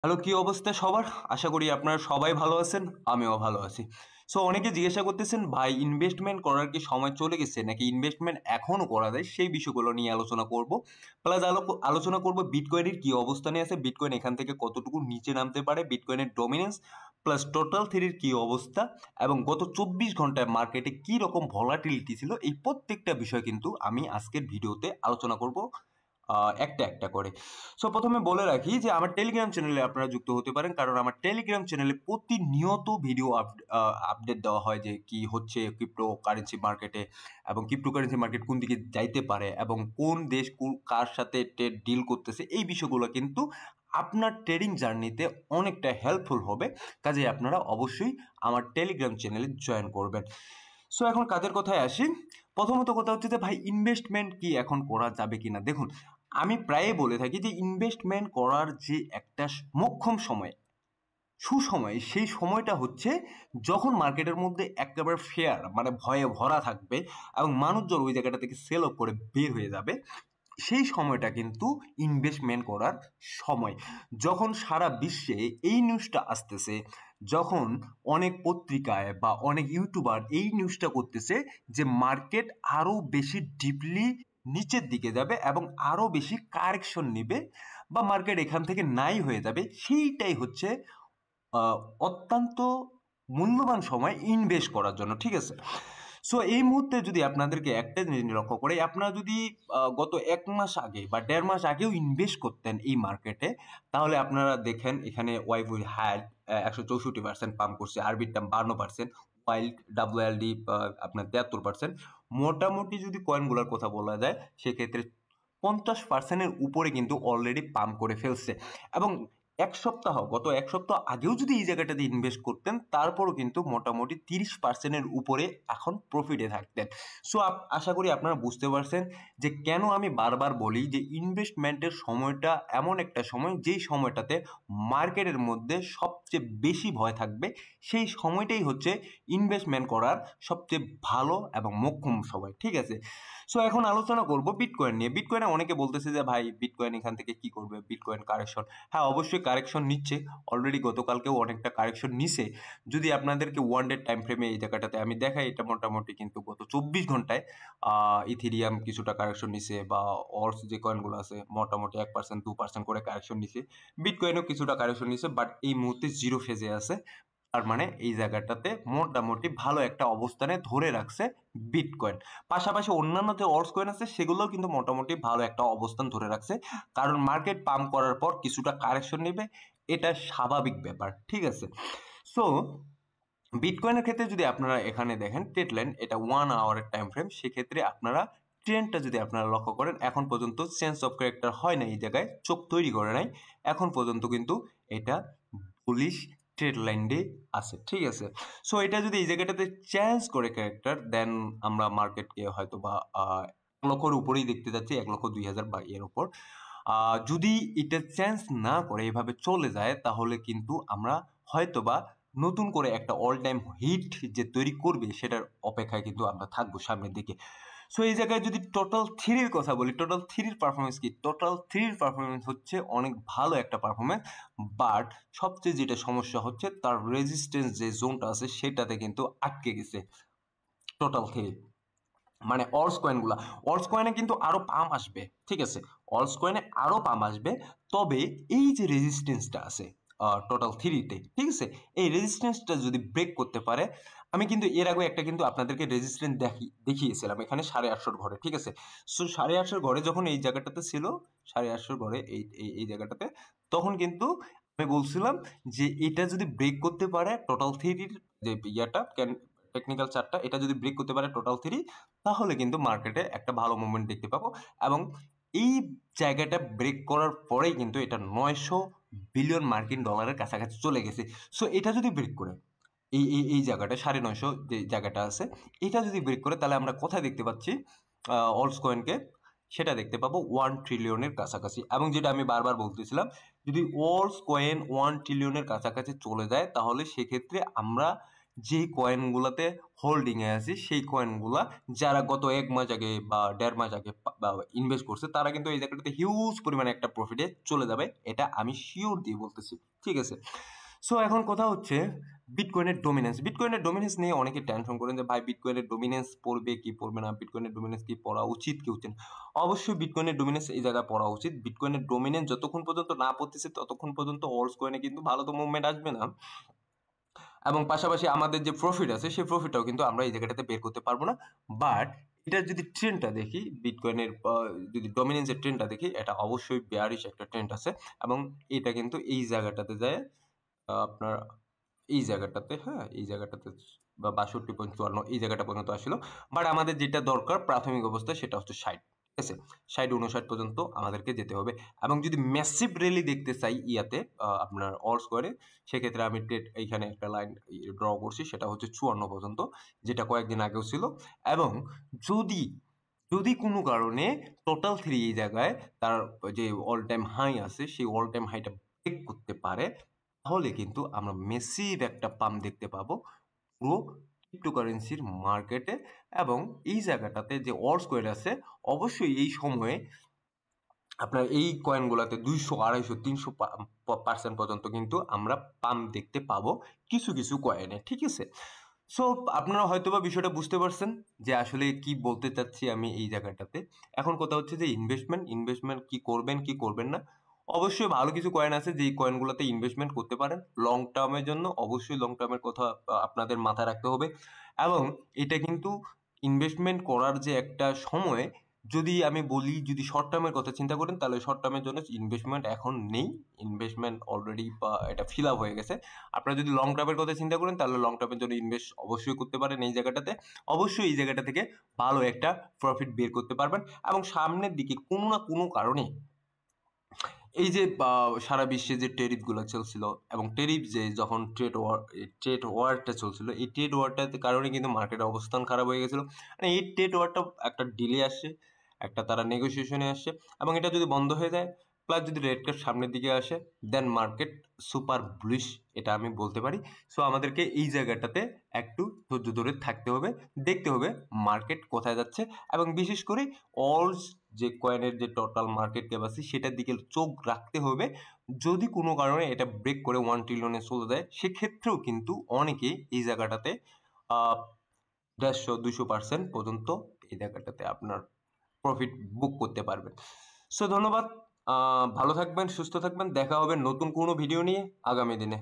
Hello, কি অবস্থা সবার? আশা করি আপনারা সবাই ভালো আছেন। আমিও ভালো আছি। সো অনেকে জিজ্ঞাসা করতেছেন, ভাই ইনভেস্টমেন্ট করার কি সময় চলে গেছে নাকি ইনভেস্টমেন্ট এখনো করা যায়? সেই বিষয়গুলো নিয়ে আলোচনা করব। প্লাস আলোচনা করব বিটকয়েনের কি অবস্থানে আছে, বিটকয়েন এখান থেকে কতটুকু নিচে নামতে পারে, বিটকয়েনের ডমিনেন্স প্লাস টোটাল থ্রির কি অবস্থা এবং গত 24 ঘন্টায় মার্কেটে কি রকম ভলাটিলিটি ছিল, এই প্রত্যেকটা বিষয় কিন্তু আমি আজকের ভিডিওতে আলোচনা করব একটা একটা করে। সো প্রথমে বলে রাখি যে আমার টেলিগ্রাম চ্যানেলে আপনারা যুক্ত হতে পারেন, কারণ আমার টেলিগ্রাম চ্যানেলে প্রতিনিয়ত ভিডিও আপডেট দেওয়া হয় যে কি হচ্ছে ক্রিপ্টো কারেন্সি মার্কেটে এবং ক্রিপ্টো কারেন্সি মার্কেট কোন দিকে যাইতে পারে এবং কোন দেশ কার সাথে ট্রেড ডিল করতেছে, এই বিষয়গুলো কিন্তু আপনার ট্রেডিং জার্নিতে অনেকটা হেল্পফুল হবে। কাজে আপনারা অবশ্যই আমার টেলিগ্রাম চ্যানেলে জয়েন করবেন। সো এখন কাজের কথায় আসি। প্রথমত কথা হচ্ছে যে ভাই ইনভেস্টমেন্ট কি এখন করা যাবে কিনা। দেখুন, আমি প্রায়ই বলে থাকি যে ইনভেস্টমেন্ট করার যে একটা মোক্ষম সময়, সুসময়, সেই সময়টা হচ্ছে যখন মার্কেটের মধ্যে একেবারে ফেয়ার মানে ভয়ে ভরা থাকবে এবং মানুষজন ওই জায়গাটা থেকে সেল অফ করে বের হয়ে যাবে। সেই সময়টা কিন্তু ইনভেস্টমেন্ট করার সময়। যখন সারা বিশ্বে এই নিউজটা আসতেছে, যখন অনেক পত্রিকায় বা অনেক ইউটিউবার এই নিউজটা করতেছে যে মার্কেট আরো বেশি ডিপলি নিচের দিকে যাবে এবং আরো বেশি কারেকশন নিবে বা মার্কেট এখান থেকে নাই হয়ে যাবে, সেইটাই হচ্ছে অত্যন্ত মূল্যবান সময় ইনভেস্ট করার জন্য। ঠিক আছে? সো এই মুহূর্তে যদি আপনাদেরকে একটা জিনিস লক্ষ্য করে, আপনারা যদি গত 1 মাস আগে বা 1.5 মাস আগেও ইনভেস্ট করতেন এই মার্কেটে, তাহলে আপনারা দেখেন এখানে ওয়াইফুল হ্যাড 164% পাম্প করছে, আরবিটাম 52%, ওয়াইল্ড ডাব্লিউএলডি আপনার 73%। মোটামুটি যদি কয়েনগুলোর কথা বলা যায় সেক্ষেত্রে 50%-এর উপরে কিন্তু অলরেডি পাম্প করে ফেলছে। এবং গত এক সপ্তাহ আগেও যদি এই জায়গাটাতে ইনভেস্ট করতেন, তারপরও কিন্তু মোটামুটি 30%-এর উপরে এখন প্রফিটে থাকতেন। সো আশা করি আপনারা বুঝতে পারছেন যে কেন আমি বারবার বলি যে ইনভেস্টমেন্টের সময়টা এমন একটা সময় যেই সময়টাতে মার্কেটের মধ্যে সবচেয়ে বেশি ভয় থাকবে। সেই সময়টাই হচ্ছে ইনভেস্টমেন্ট করার সবচেয়ে ভালো এবং মোক্ষম সময়। ঠিক আছে? সো এখন আলোচনা করব বিটকয়েন নিয়ে। বিটকয়েনে অনেকে বলতেছে যে ভাই বিটকয়েন এখান থেকে কি করবে, বিটকয়েন কারেকশন। হ্যাঁ, অবশ্যই কারেকশন নিচ্ছে, অলরেডি গতকালকেও অনেকটা কারেকশন নিছে। যদি আপনাদেরকে ওয়ান ডে টাইম ফ্রেমে এই জায়গাটাতে আমি দেখাই, এটা মোটামুটি কিন্তু গত 24 ঘন্টায় ইথিরিয়াম কিছুটা কারেকশন নিছে বা অর্স যে কয়েনগুলো আছে মোটামুটি 1%-2% করে কারেকশন নিছে। বিটকয়েনও কিছুটা কারেকশন নিছে, বাট এই মুহূর্তে জিরো ফেজে আছে। তার মানে এই জায়গাটাতে মোটামুটি ভালো একটা অবস্থানে ধরে রাখছে বিটকয়েন। পাশাপাশি অন্যান্য যে অল্টস কয়েন আছে সেগুলোও কিন্তু মোটামুটি ভালো একটা অবস্থান ধরে রাখছে, কারণ মার্কেট পাম্প করার পর কিছুটা কারেকশন নেবে, এটা স্বাভাবিক ব্যাপার। ঠিক আছে? সো বিটকয়েনের ক্ষেত্রে যদি আপনারা এখানে দেখেন ট্রেড লাইন, এটা 1 আওয়ারের টাইম ফ্রেম, সেক্ষেত্রে আপনারা ট্রেন্ডটা যদি আপনারা লক্ষ্য করেন, এখন পর্যন্ত চেঞ্জ অফ ক্যারেক্টার হয় না, এই জায়গায় চোখ তৈরি করে নাই এখন পর্যন্ত, কিন্তু এটা বুলিশ ট্রেড লাইন ডে আছে। ঠিক আছে? সো এটা যদি এই জায়গাটাতে চেঞ্জ করে ক্যারেক্টার, দেন আমরা মার্কেটকে হয়তো বা 1 লক্ষর উপরেই দেখতে যাচ্ছি, 1,02,000 বা এর উপর। যদি এটা চেঞ্জ না করে এভাবে চলে যায়, তাহলে কিন্তু আমরা হয়তোবা নতুন করে একটা অল টাইম হিট যে তৈরি করবে সেটার অপেক্ষায় কিন্তু আমরা থাকবো সামনের দিকে। সো এই জায়গায় যদি টোটাল থ্রির কথা বলি, টোটাল থ্রির পারফরমেন্স কি? টোটাল থ্রির পারফরমেন্স হচ্ছে অনেক ভালো একটা পারফরমেন্স, বাট সবচেয়ে যেটা সমস্যা হচ্ছে তার রেজিস্ট্যান্স যে জোনটা আছে সেটাতে কিন্তু আটকে গেছে টোটাল থ্রি। মানে অল্স কয়েনগুলা, অল্স কয়েনে কিন্তু আরো পাম আসবে। ঠিক আছে? অল্স কয়েনে আরো পাম আসবে, তবে এই যে রেজিস্ট্যান্সটা আছে টোটাল থ্রিতে, ঠিক আছে, এই রেজিস্ট্যান্সটা যদি ব্রেক করতে পারে, আমি কিন্তু এর আগে একটা কিন্তু আপনাদেরকে রেজিস্ট্যান্স দেখিয়েছিলাম এখানে 850 ঘরে। ঠিক আছে? সো 850 ঘরে যখন এই জায়গাটাতে ছিল, 850 ঘরে এই জায়গাটাতে, তখন কিন্তু আমি বলছিলাম যে এটা যদি ব্রেক করতে পারে টোটাল থ্রির যে ইয়াটা টেকনিক্যাল চার্টটা, এটা যদি ব্রেক করতে পারে টোটাল থ্রি, তাহলে কিন্তু মার্কেটে একটা ভালো মুভমেন্ট দেখতে পাবো। এবং এই জায়গাটা ব্রেক করার পরেই কিন্তু এটা 900 বিলিয়ন মার্কিন ডলারের কাছাকাছি চলে গেছে। সো এটা যদি ব্রেক করে এই জায়গাটা 950 যে জায়গাটা আছে, এটা যদি ব্রেক করে, তাহলে আমরা কোথায় দেখতে পাচ্ছি অল্টস কয়েনকে? সেটা দেখতে পাবো 1 ট্রিলিয়নের কাছাকাছি। এবং যেটা আমি বারবার বলতেছিলাম, যদি অল্টস কয়েন 1 ট্রিলিয়নের কাছাকাছি চলে যায়, তাহলে সেক্ষেত্রে আমরা যে কয়েনগুলোতে হোল্ডিং এ আছে সেই কয়েনগুলা যারা গত 1 মাস আগে বা 1.5 মাস আগে ইনভেস্ট করছে তারা কিন্তু এই জায়গাটাতে হিউজ পরিমাণে একটা প্রফিটে চলে যাবে, এটা আমি শিওর দিয়ে বলতেছি। ঠিক আছে, সো এখন কথা হচ্ছে বিটকয়েনের ডোমিনেন্স নিয়ে অনেকে টেনশন করেন যে ভাই বিটকয়েনের ডোমিনেন্স পড়বে কি পড়বে না, বিটকয়েনের ডোমিনেন্স কি পড়া উচিত কি উচিত না। অবশ্যই বিটকয়েনের ডোমিনেন্স এই জায়গায় পড়া উচিত। বিটকয়েনের ডোমিনেন্স যতক্ষণ পর্যন্ত না পড়তেছে ততক্ষণ পর্যন্ত অলস কয়েনে কিন্তু ভালো তো মুভমেন্ট আসবে না, এবং পাশাপাশি আমাদের যে প্রফিট আছে সেই প্রফিটটাও কিন্তু আমরা এই জায়গাটাতে বের করতে পারবো না। বাট এটা যদি ট্রেন্ডটা দেখি, বিটকয়েনের যদি ডমিনেন্সের ট্রেন্ডটা দেখি, এটা অবশ্যই বেয়ারিশ একটা ট্রেন্ড আছে, এবং এটা কিন্তু এই জায়গাটাতে যায় আপনার এই জায়গাটাতে, হ্যাঁ এই জায়গাটাতে বা 62.54 এই জায়গাটা পর্যন্ত আসলো। বাট আমাদের যেটা দরকার প্রাথমিক অবস্থায় সেটা হচ্ছে 60, ঠিক আছে, 60-59 পর্যন্ত আমাদেরকে যেতে হবে। এবং যদি ম্যাসিভ র্যালি দেখতে চাই ইয়াতে আপনার অল স্কোয়ারে, সেক্ষেত্রে আমি এইখানে একটা লাইন ড্র করছি, সেটা হচ্ছে 54 পর্যন্ত, যেটা কয়েকদিন আগেও ছিল। এবং যদি যদি কোনো কারণে টোটাল থ্রি এই জায়গায় তার যে অল টাইম হাই আছে সেই অল টাইম হাইটা ব্রেক করতে পারে, তাহলে কিন্তু আমরা মেসিভ একটা পাম্প দেখতে পাবো পুরো ক্রিপ্টোকারেন্সির মার্কেটে। এবং এই জায়গাটাতে যে অল স্কোয়ার আছে, অবশ্যই এই সময়ে আপনার এই কয়েনগুলোতে 200, 250, 300% পর্যন্ত কিন্তু আমরা পাম্প দেখতে পাবো কিছু কিছু কয়েনে, ঠিক আছে। সো আপনারা হয়তোবা বিষয়টা বুঝতে পারছেন যে আসলে কি বলতে চাচ্ছি আমি এই জায়গাটাতে। এখন কথা হচ্ছে যে ইনভেস্টমেন্ট কি করবেন কি করবেন না। অবশ্যই ভালো কিছু কয়েন আছে যেই কয়েনগুলোতে ইনভেস্টমেন্ট করতে পারেন লং টার্মের জন্য, অবশ্যই লং টার্মের কথা আপনাদের মাথায় রাখতে হবে। এবং এটা কিন্তু ইনভেস্টমেন্ট করার যে একটা সময়, যদি আমি বলি যদি শর্ট টার্মের কথা চিন্তা করেন তাহলে শর্ট টার্মের জন্য ইনভেস্টমেন্ট এখন নেই, ইনভেস্টমেন্ট অলরেডি এটা ফিল আপ হয়ে গেছে। আপনারা যদি লং টার্মের কথা চিন্তা করেন তাহলে লং টার্মের জন্য ইনভেস্ট অবশ্যই করতে পারেন এই জায়গাটাতে, অবশ্যই এই জায়গাটা থেকে ভালো একটা প্রফিট বের করতে পারবেন। এবং সামনের দিকে কোনো না কোনো কারণে এই যে সারা বিশ্বে যে টেরিফ গুলো চলছিল, এবং টেরিফ যে যখন ট্রেড ওয়ারটা চলছিল, এই ট্রেড ওয়ারটার কারণে কিন্তু মার্কেটের অবস্থান খারাপ হয়ে গেছিল। মানে এই ট্রেড ওয়ারটা একটা ডিলে আসছে, একটা তারা নেগোসিয়েশনে আসছে, এবং এটা যদি বন্ধ হয়ে যায় প্লাস যদি রেড কার্ড সামনের দিকে আসে, দেন মার্কেট সুপার বুলিশ, এটা আমি বলতে পারি। সো আমাদেরকে এই জায়গাটাতে একটু ধৈর্য ধরে থাকতে হবে, দেখতে হবে মার্কেট কোথায় যাচ্ছে, এবং বিশেষ করে অল যে কয়েনের যে টোটাল মার্কেট ক্যাপাসিটি সেটার দিকে চোখ রাখতে হবে। যদি কোনো কারণে এটা ব্রেক করে 1 ট্রিলিয়নে চলে যায়, সেক্ষেত্রেও কিন্তু অনেকে এই জায়গাটাতে 150-200% পর্যন্ত এই জায়গাটাতে আপনার প্রফিট বুক করতে পারবেন। সো ধন্যবাদ, ভালো থাকবেন, সুস্থ থাকবেন, দেখা হবে নতুন কোনো ভিডিও নিয়ে আগামী দিনে।